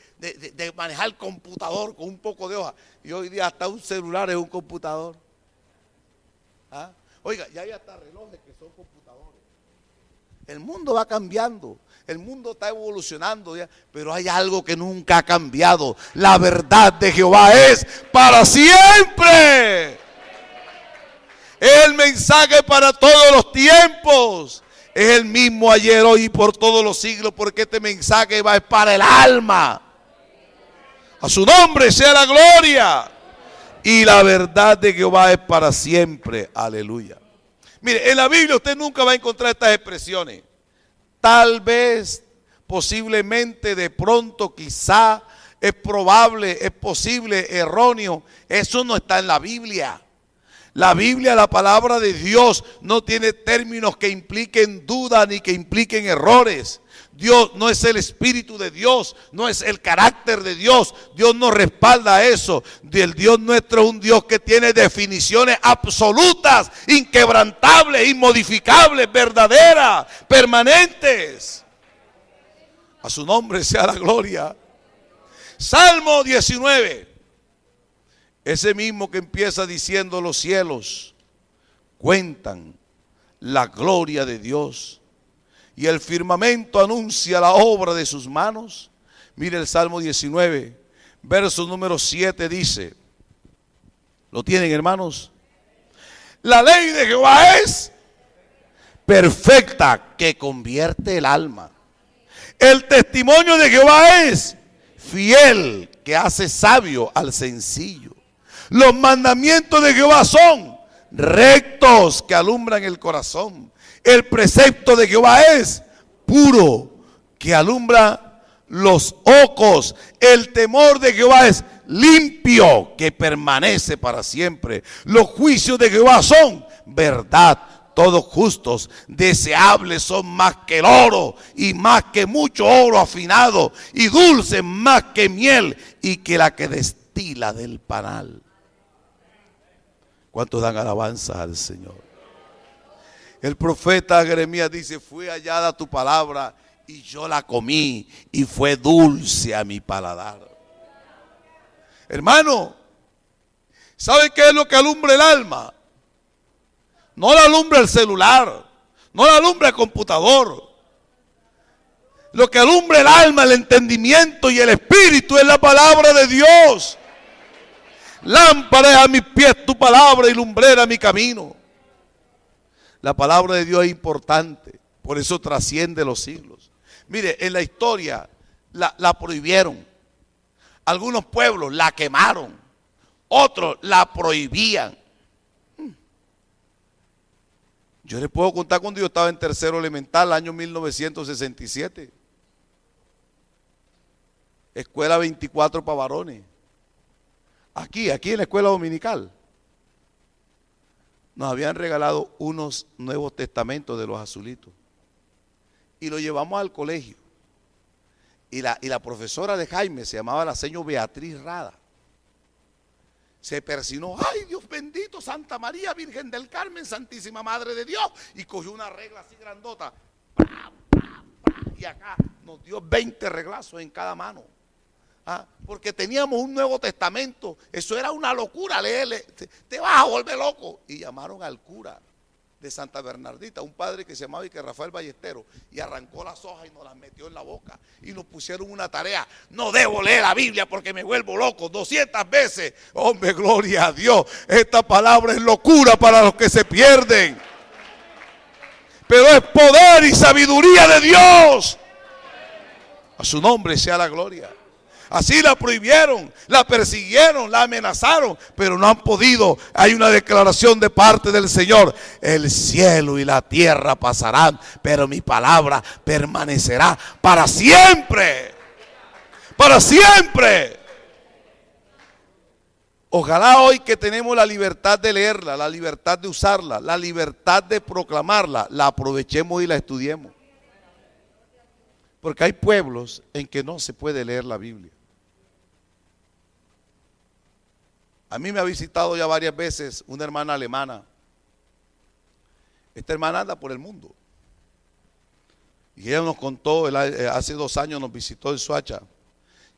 de manejar el computador con un poco de hoja. Y hoy día hasta un celular es un computador. ¿Ah? Oiga, ya hay hasta relojes que son computadores. El mundo va cambiando, el mundo está evolucionando, ya, pero hay algo que nunca ha cambiado. La verdad de Jehová es para siempre. El mensaje para todos los tiempos. Es el mismo ayer, hoy y por todos los siglos, porque este mensaje va para el alma. A su nombre sea la gloria. Y la verdad de Jehová es para siempre. Aleluya. Mire, en la Biblia usted nunca va a encontrar estas expresiones. Tal vez, posiblemente, de pronto, quizá, es probable, es posible, erróneo. Eso no está en la Biblia. La Biblia, la palabra de Dios, no tiene términos que impliquen duda ni que impliquen errores. Dios no es el Espíritu de Dios, no es el carácter de Dios. Dios no respalda eso. El Dios nuestro es un Dios que tiene definiciones absolutas, inquebrantables, inmodificables, verdaderas, permanentes. A su nombre sea la gloria. Salmo 19. Ese mismo que empieza diciendo: los cielos cuentan la gloria de Dios y el firmamento anuncia la obra de sus manos. Mire el Salmo 19, verso número 7 dice, ¿lo tienen, hermanos? La ley de Jehová es perfecta, que convierte el alma. El testimonio de Jehová es fiel, que hace sabio al sencillo. Los mandamientos de Jehová son rectos, que alumbran el corazón. El precepto de Jehová es puro, que alumbra los ojos. El temor de Jehová es limpio, que permanece para siempre. Los juicios de Jehová son verdad, todos justos. Deseables son más que el oro, y más que mucho oro afinado, y dulces más que miel, y que la que destila del panal. ¿Cuántos dan alabanza al Señor? El profeta Jeremías dice: fue hallada tu palabra y yo la comí y fue dulce a mi paladar. Hermano, ¿sabe qué es lo que alumbra el alma? No la alumbra el celular, no la alumbra el computador. Lo que alumbra el alma, el entendimiento y el espíritu es la palabra de Dios. Lámpara es a mis pies tu palabra y lumbrera mi camino. La palabra de Dios es importante, por eso trasciende los siglos. Mire, en la historia la prohibieron. Algunos pueblos la quemaron, otros la prohibían. Yo les puedo contar cuando yo estaba en tercero elemental, año 1967. Escuela 24 para varones. Aquí en la escuela dominical. Nos habían regalado unos Nuevos Testamentos de los azulitos. Y lo llevamos al colegio. Y la profesora de Jaime se llamaba la señora Beatriz Rada. Se persinó: ay, Dios bendito, Santa María, Virgen del Carmen, Santísima Madre de Dios. Y cogió una regla así grandota. Y acá nos dio 20 reglazos en cada mano. Porque teníamos un Nuevo Testamento. Eso era una locura leerle. Te vas a volver loco. Y llamaron al cura de Santa Bernardita, un padre que se llamaba Rafael Ballesteros, y arrancó las hojas y nos las metió en la boca. Y nos pusieron una tarea: no debo leer la Biblia porque me vuelvo loco 200 veces. Hombre, gloria a Dios. Esta palabra es locura para los que se pierden, pero es poder y sabiduría de Dios. A su nombre sea la gloria. Así la prohibieron, la persiguieron, la amenazaron, pero no han podido. Hay una declaración de parte del Señor: el cielo y la tierra pasarán, pero mi palabra permanecerá para siempre. Para siempre. Ojalá hoy que tenemos la libertad de leerla, la libertad de usarla, la libertad de proclamarla, la aprovechemos y la estudiemos. Porque hay pueblos en que no se puede leer la Biblia. A mí me ha visitado ya varias veces una hermana alemana. Esta hermana anda por el mundo. Y ella nos contó, hace 2 años nos visitó en Soacha,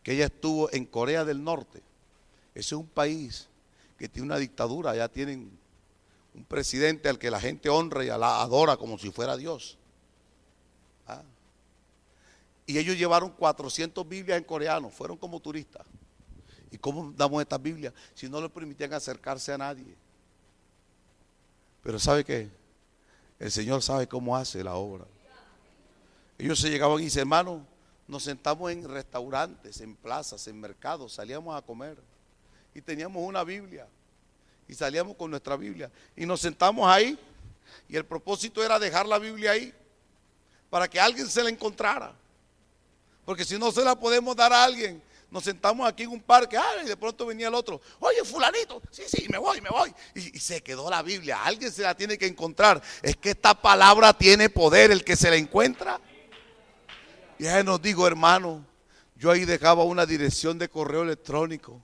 que ella estuvo en Corea del Norte. Ese es un país que tiene una dictadura. Allá tienen un presidente al que la gente honra y adora como si fuera Dios. Y ellos llevaron 400 Biblias en coreano, fueron como turistas. ¿Y cómo damos estas Biblias si no les permitían acercarse a nadie? Pero ¿sabe qué? El Señor sabe cómo hace la obra. Ellos se llegaban y dicen: hermano, Nos sentamos en restaurantes, en plazas, en mercados, salíamos a comer y teníamos una Biblia y salíamos con nuestra Biblia y nos sentamos ahí y el propósito era dejar la Biblia ahí para que alguien se la encontrara, porque si no se la podemos dar a alguien. Nos sentamos aquí en un parque, y de pronto venía el otro, oye fulanito, sí, me voy, y se quedó la Biblia. Alguien se la tiene que encontrar. Es que esta palabra tiene poder, el que se la encuentra. Y ahí nos dijo, hermano, yo ahí dejaba una dirección de correo electrónico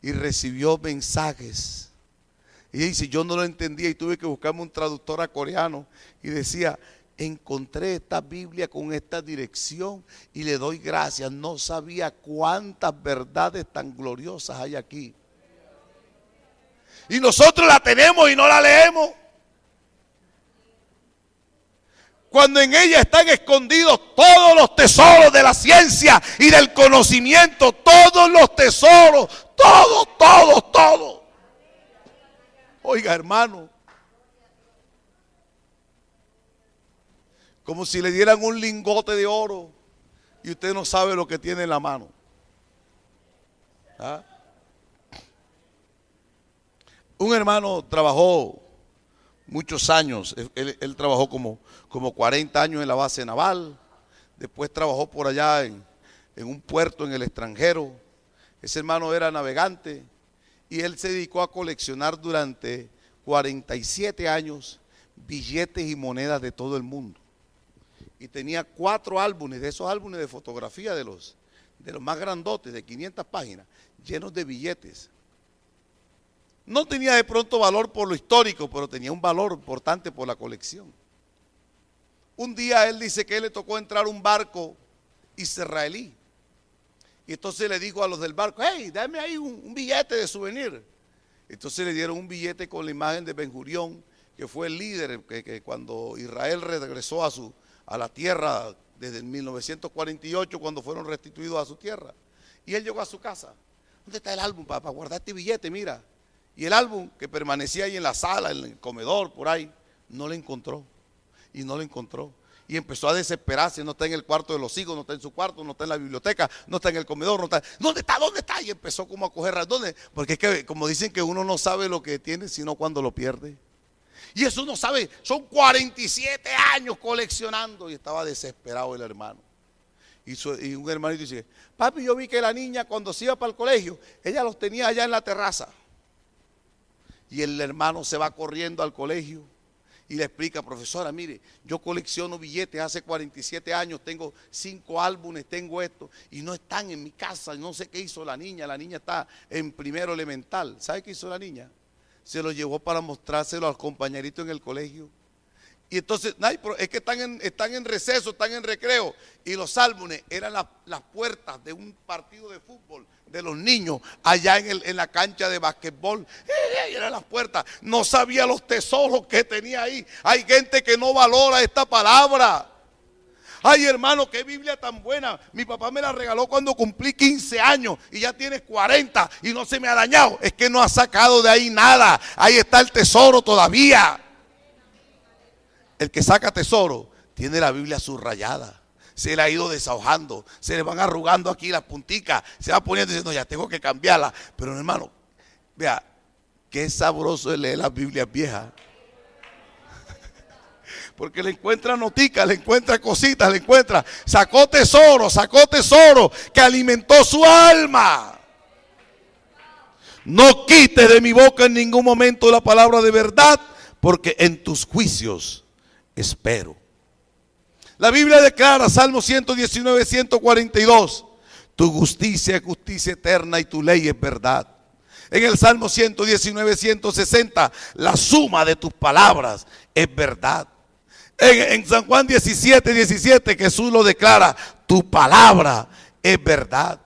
y recibió mensajes. Y dice, yo no lo entendía y tuve que buscarme un traductor a coreano y decía, encontré esta Biblia con esta dirección y le doy gracias. No sabía cuántas verdades tan gloriosas hay aquí. Y nosotros la tenemos y no la leemos. Cuando en ella están escondidos todos los tesoros de la ciencia y del conocimiento, todos los tesoros, todo. Oiga, hermano, como si le dieran un lingote de oro y usted no sabe lo que tiene en la mano. ¿Ah? Un hermano trabajó muchos años, él trabajó como 40 años en la base naval, después trabajó por allá en un puerto en el extranjero. Ese hermano era navegante y él se dedicó a coleccionar durante 47 años billetes y monedas de todo el mundo. Y tenía 4 álbumes, de esos álbumes de fotografía de los más grandotes, de 500 páginas, llenos de billetes. No tenía de pronto valor por lo histórico, pero tenía un valor importante por la colección. Un día él dice que él le tocó entrar a un barco israelí. Y entonces le dijo a los del barco, hey, dame ahí un billete de souvenir. Entonces le dieron un billete con la imagen de Ben Gurión, que fue el líder que cuando Israel regresó a la tierra desde el 1948, cuando fueron restituidos a su tierra. Y él llegó a su casa. ¿Dónde está el álbum para guardar este billete? Mira. Y el álbum que permanecía ahí en la sala, en el comedor, por ahí, no lo encontró. Y no lo encontró. Y empezó a desesperarse. No está en el cuarto de los hijos, no está en su cuarto, no está en la biblioteca, no está en el comedor, no está. ¿Dónde está? ¿Dónde está? Y empezó como a coger razones. Porque es que, como dicen, que uno no sabe lo que tiene, sino cuando lo pierde. Y eso no sabe, son 47 años coleccionando. Y estaba desesperado el hermano. Y un hermanito dice, papi, yo vi que la niña cuando se iba para el colegio, ella los tenía allá en la terraza. Y el hermano se va corriendo al colegio y le explica, profesora, mire, yo colecciono billetes hace 47 años, tengo 5 álbumes, tengo esto, y no están en mi casa, no sé qué hizo la niña está en primero elemental. ¿Sabe qué hizo la niña? Se lo llevó para mostrárselo al compañerito en el colegio. Y entonces, es que están en receso, están en recreo. Y los álbumes eran las puertas de un partido de fútbol de los niños allá en la cancha de basquetbol. Eran las puertas. No sabía los tesoros que tenía ahí. Hay gente que no valora esta palabra. Ay, hermano, qué Biblia tan buena. Mi papá me la regaló cuando cumplí 15 años y ya tienes 40 y no se me ha dañado. Es que no ha sacado de ahí nada. Ahí está el tesoro todavía. El que saca tesoro tiene la Biblia subrayada. Se le ha ido desahogando, se le van arrugando aquí las punticas, se va poniendo diciendo, ya tengo que cambiarla. Pero hermano, vea, qué sabroso es leer las Biblias viejas. Porque le encuentra noticas, le encuentra cositas, le encuentra. Sacó tesoro que alimentó su alma. No quites de mi boca en ningún momento la palabra de verdad, porque en tus juicios espero. La Biblia declara, Salmo 119, 142, tu justicia es justicia eterna y tu ley es verdad. En el Salmo 119, 160, la suma de tus palabras es verdad. En San Juan 17, 17, Jesús lo declara, tu palabra es verdad.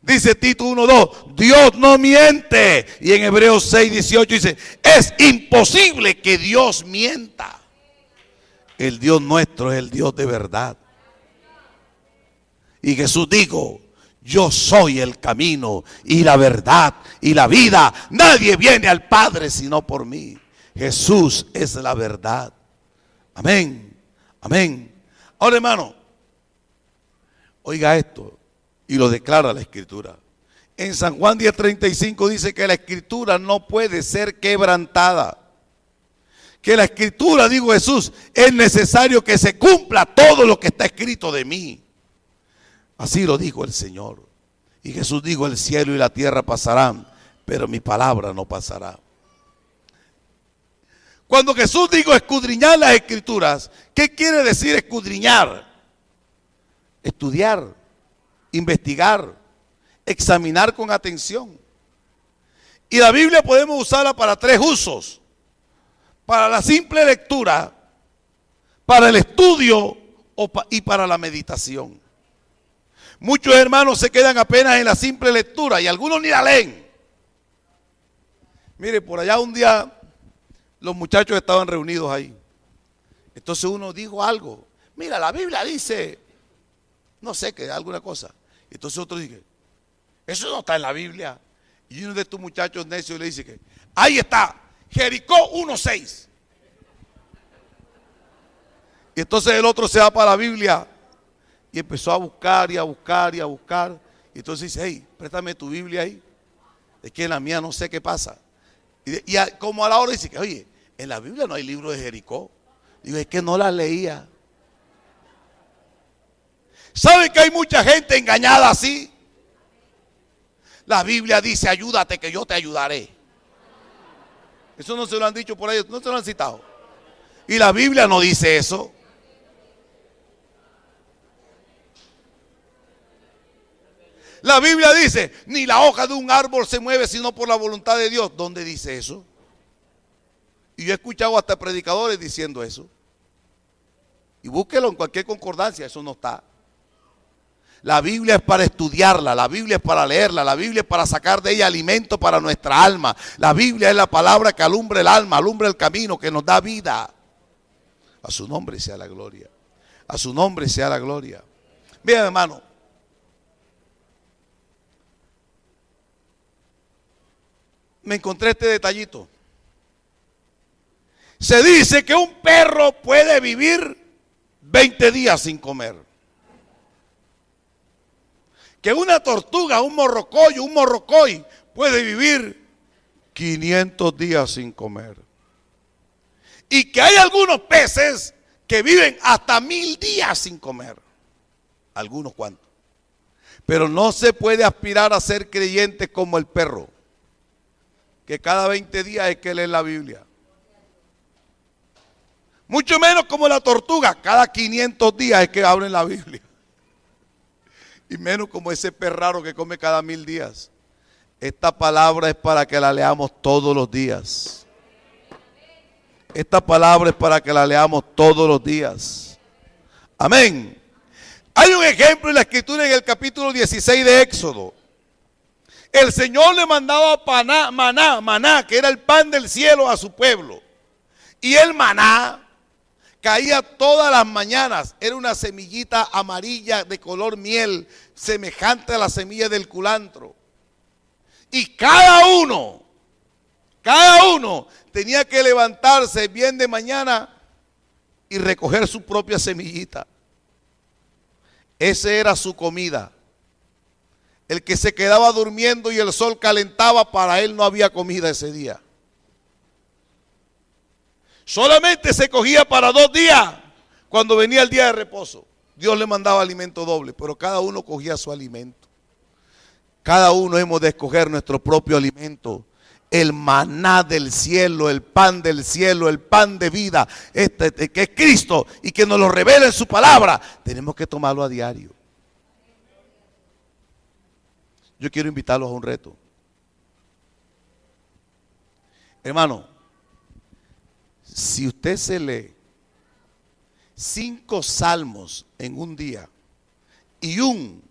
Dice Tito 1:2, Dios no miente. Y en Hebreos 6, 18 dice, es imposible que Dios mienta. El Dios nuestro es el Dios de verdad. Y Jesús dijo, yo soy el camino y la verdad y la vida. Nadie viene al Padre sino por mí. Jesús es la verdad. Amén, amén. Ahora, hermano, Oiga esto, y lo declara la Escritura. En San Juan 10:35 dice que la Escritura no puede ser quebrantada. Que la Escritura, dijo Jesús, es necesario que se cumpla todo lo que está escrito de mí. Así lo dijo el Señor. Y Jesús dijo, el cielo y la tierra pasarán, pero mi palabra no pasará. Cuando Jesús dijo escudriñar las Escrituras, ¿qué quiere decir escudriñar? Estudiar, investigar, examinar con atención. Y la Biblia podemos usarla para tres usos: para la simple lectura, para el estudio y para la meditación. Muchos hermanos se quedan apenas en la simple lectura y algunos ni la leen. Mire, por allá un día los muchachos estaban reunidos ahí. Entonces uno dijo algo. Mira, la Biblia dice, no sé, que alguna cosa. Entonces otro dice, eso no está en la Biblia. Y uno de estos muchachos necios le dice que, ahí está, Jericó 1:6. Y entonces el otro se va para la Biblia y empezó a buscar y a buscar y a buscar. Y entonces dice, hey, préstame tu Biblia ahí. Es que en la mía no sé qué pasa. Como a la hora dice que, oye, en la Biblia no hay libro de Jericó. Digo, es que no la leía. ¿Saben que hay mucha gente engañada así? La Biblia dice, ayúdate que yo te ayudaré. Eso no se lo han dicho por ahí, no se lo han citado. Y la Biblia no dice eso. La Biblia dice, ni la hoja de un árbol se mueve sino por la voluntad de Dios. ¿Dónde dice eso? Y yo he escuchado hasta predicadores diciendo eso. Y búsquelo en cualquier concordancia, eso no está. La Biblia es para estudiarla, la Biblia es para leerla, la Biblia es para sacar de ella alimento para nuestra alma. La Biblia es la palabra que alumbra el alma, alumbra el camino, que nos da vida. A su nombre sea la gloria. A su nombre sea la gloria. Bien, hermano. Me encontré este detallito. Se dice que un perro puede vivir 20 días sin comer. Que una tortuga, un morrocoy puede vivir 500 días sin comer. Y que hay algunos peces que viven hasta 1000 días sin comer. Algunos cuantos. Pero no se puede aspirar a ser creyente como el perro, que cada 20 días es que lee la Biblia. Mucho menos como la tortuga, cada 500 días es que abren la Biblia. Y menos como ese perro raro que come cada 1000 días. Esta palabra es para que la leamos todos los días. Esta palabra es para que la leamos todos los días. Amén. Hay un ejemplo en la Escritura en el capítulo 16 de Éxodo. El Señor le mandaba maná, que era el pan del cielo a su pueblo. Y el maná caía todas las mañanas. Era una semillita amarilla de color miel, semejante a la semilla del culantro. Y cada uno tenía que levantarse bien de mañana y recoger su propia semillita. Esa era su comida. El que se quedaba durmiendo y el sol calentaba, para él no había comida ese día. Solamente se cogía para 2 días cuando venía el día de reposo. Dios le mandaba alimento doble, pero cada uno cogía su alimento. Cada uno hemos de escoger nuestro propio alimento. El maná del cielo, el pan del cielo, el pan de vida, que es Cristo y que nos lo revela en su palabra. Tenemos que tomarlo a diario. Yo quiero invitarlos a un reto. Hermano, si usted se lee 5 salmos en un día y un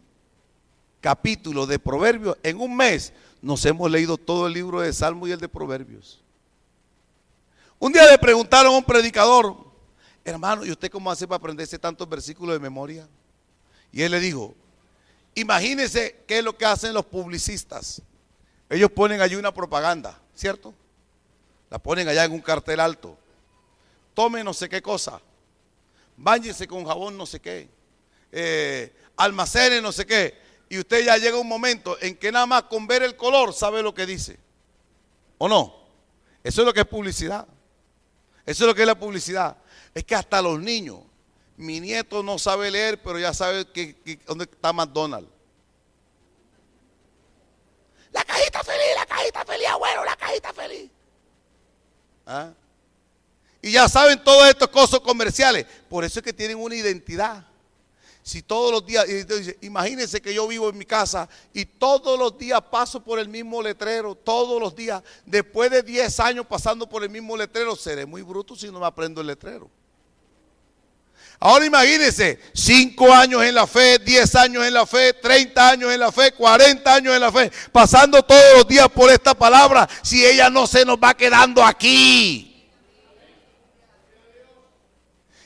capítulo de Proverbios en un mes, nos hemos leído todo el libro de Salmos y el de Proverbios. Un día le preguntaron a un predicador, hermano, ¿y usted cómo hace para aprenderse tantos versículos de memoria? Y él le dijo, imagínense qué es lo que hacen los publicistas. Ellos ponen allí una propaganda, ¿cierto? La ponen allá en un cartel alto. Tome no sé qué cosa. Báñese con jabón no sé qué. almacenes, no sé qué. Y usted ya llega un momento en que nada más con ver el color sabe lo que dice. ¿O no? Eso es lo que es publicidad. Eso es lo que es la publicidad. Es que hasta los niños, mi nieto no sabe leer, pero ya sabe dónde está McDonald's. La cajita feliz, abuelo, la cajita feliz. ¿Ah? Y ya saben todos estos cosas comerciales. Por eso es que tienen una identidad. Si todos los días, imagínense que yo vivo en mi casa y todos los días paso por el mismo letrero, todos los días, después de 10 años pasando por el mismo letrero, seré muy bruto si no me aprendo el letrero. Ahora imagínense, 5 años en la fe, 10 años en la fe, 30 años en la fe, 40 años en la fe, pasando todos los días por esta palabra, si ella no se nos va quedando aquí.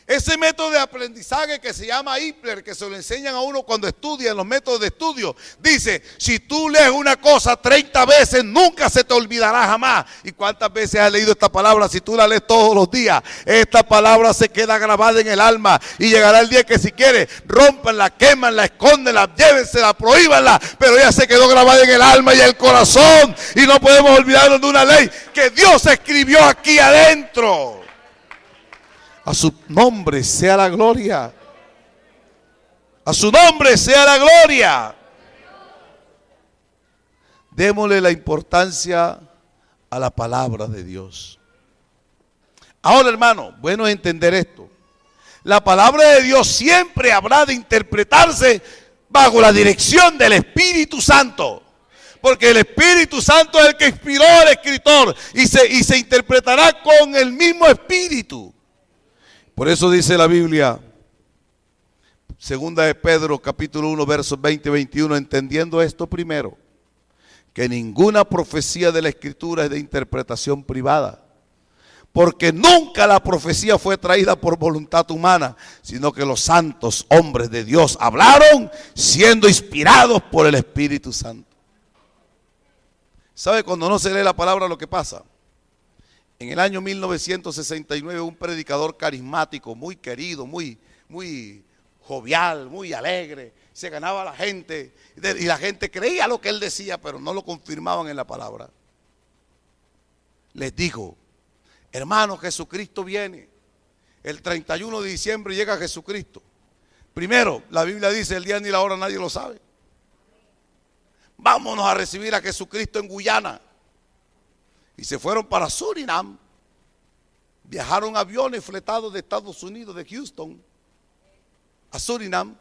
Ese método de aprendizaje que se llama Ipler, que se lo enseñan a uno cuando estudia en los métodos de estudio, dice, si tú lees una cosa 30 veces, nunca se te olvidará jamás. ¿Y cuántas veces has leído esta palabra? Si tú la lees todos los días, esta palabra se queda grabada en el alma y llegará el día que si quieres, rompanla, quémanla, escóndenla, llévensela, prohíbanla, pero ya se quedó grabada en el alma y el corazón y no podemos olvidarnos de una ley que Dios escribió aquí adentro. A su nombre sea la gloria. A su nombre sea la gloria. Démosle la importancia a la palabra de Dios. Ahora, hermano, bueno es entender esto. La palabra de Dios siempre habrá de interpretarse bajo la dirección del Espíritu Santo. Porque el Espíritu Santo es el que inspiró al escritor y se interpretará con el mismo Espíritu. Por eso dice la Biblia, segunda de Pedro, capítulo 1, versos 20 y 21, entendiendo esto primero, que ninguna profecía de la Escritura es de interpretación privada, porque nunca la profecía fue traída por voluntad humana, sino que los santos hombres de Dios hablaron siendo inspirados por el Espíritu Santo. ¿Sabe cuando no se lee la palabra lo que pasa? En el año 1969 un predicador carismático, muy querido, muy jovial, muy alegre, se ganaba a la gente y la gente creía lo que él decía, pero no lo confirmaban en la palabra. Les dijo, hermanos, Jesucristo viene. El 31 de diciembre llega Jesucristo. Primero, la Biblia dice, el día ni la hora nadie lo sabe. Vámonos a recibir a Jesucristo en Guyana. Y se fueron para Surinam. Viajaron aviones fletados de Estados Unidos, de Houston, a Surinam.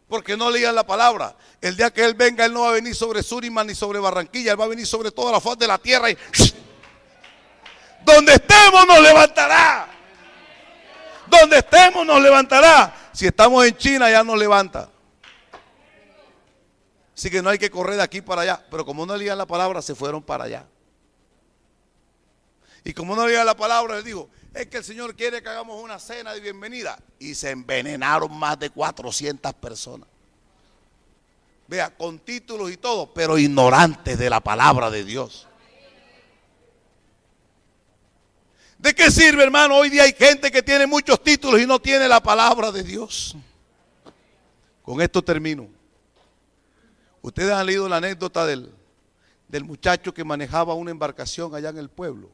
Porque no leían la palabra. El día que Él venga, Él no va a venir sobre Surinam ni sobre Barranquilla. Él va a venir sobre toda la faz de la tierra. Y donde estemos nos levantará. Donde estemos nos levantará. Si estamos en China ya nos levanta. Así que no hay que correr de aquí para allá. Pero como no leían la palabra, se fueron para allá. Y como no leía la palabra, les digo, es que el Señor quiere que hagamos una cena de bienvenida. Y se envenenaron más de 400 personas. Vea, con títulos y todo, pero ignorantes de la palabra de Dios. ¿De qué sirve, hermano? Hoy día hay gente que tiene muchos títulos y no tiene la palabra de Dios. Con esto termino. Ustedes han leído la anécdota del muchacho que manejaba una embarcación allá en el pueblo.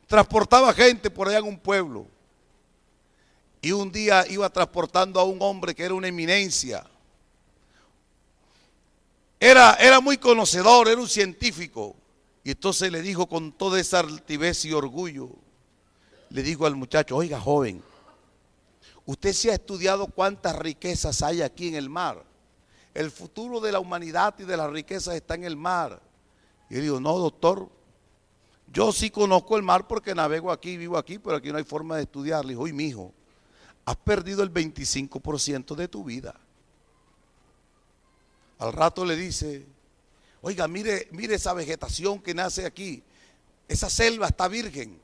Transportaba gente por allá en un pueblo. Y un día iba transportando a un hombre que era una eminencia. Era muy conocedor, era un científico. Y entonces le dijo con toda esa altivez y orgullo, le dijo al muchacho, oiga joven, usted se ha estudiado cuántas riquezas hay aquí en el mar. El futuro de la humanidad y de las riquezas está en el mar. Y él dijo, no doctor, yo sí conozco el mar porque navego aquí, vivo aquí, pero aquí no hay forma de estudiar. Le dijo, oye, mijo, has perdido el 25% de tu vida. Al rato le dice, oiga, mire esa vegetación que nace aquí. Esa selva está virgen.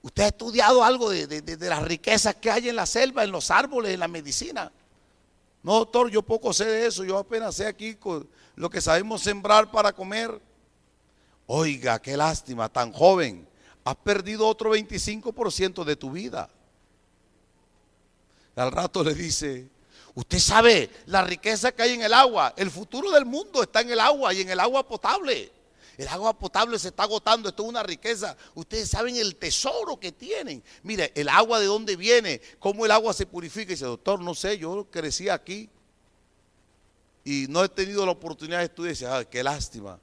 ¿Usted ha estudiado algo de las riquezas que hay en la selva, en los árboles, en la medicina? No, doctor, yo poco sé de eso. Yo apenas sé aquí lo que sabemos sembrar para comer. Oiga, qué lástima, tan joven, has perdido otro 25% de tu vida. Al rato le dice, usted sabe la riqueza que hay en el agua. El futuro del mundo está en el agua y en el agua potable. El agua potable se está agotando, esto es una riqueza. Ustedes saben el tesoro que tienen. Mire, el agua de dónde viene, cómo el agua se purifica. Y dice, doctor, no sé, yo crecí aquí y no he tenido la oportunidad de estudiar. Y dice, ah, qué lástima.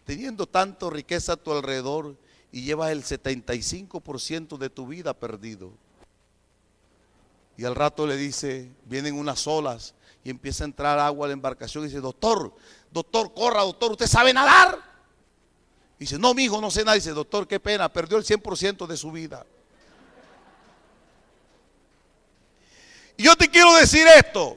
Teniendo tanta riqueza a tu alrededor y llevas el 75% de tu vida perdido. Y al rato le dice, vienen unas olas y empieza a entrar agua a la embarcación y dice, doctor, corra, doctor, ¿usted sabe nadar? Y dice, no, mijo, no sé nada. Dice, doctor, qué pena, perdió el 100% de su vida. Y yo te quiero decir esto.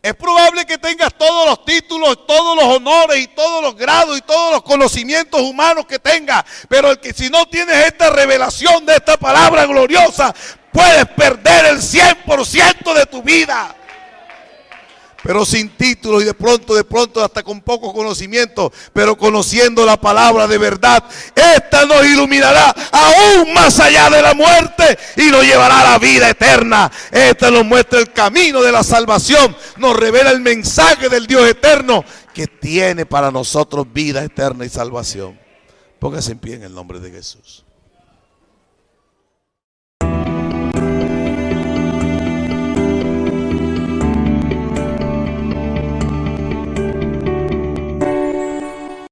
Es probable que tengas todos los títulos, todos los honores y todos los grados y todos los conocimientos humanos que tengas. Pero el que si no tienes esta revelación de esta palabra gloriosa, puedes perder el 100% de tu vida. Pero sin títulos y de pronto hasta con poco conocimiento, pero conociendo la palabra de verdad, esta nos iluminará aún más allá de la muerte y nos llevará a la vida eterna. Esta nos muestra el camino de la salvación, nos revela el mensaje del Dios eterno que tiene para nosotros vida eterna y salvación. Póngase en pie en el nombre de Jesús.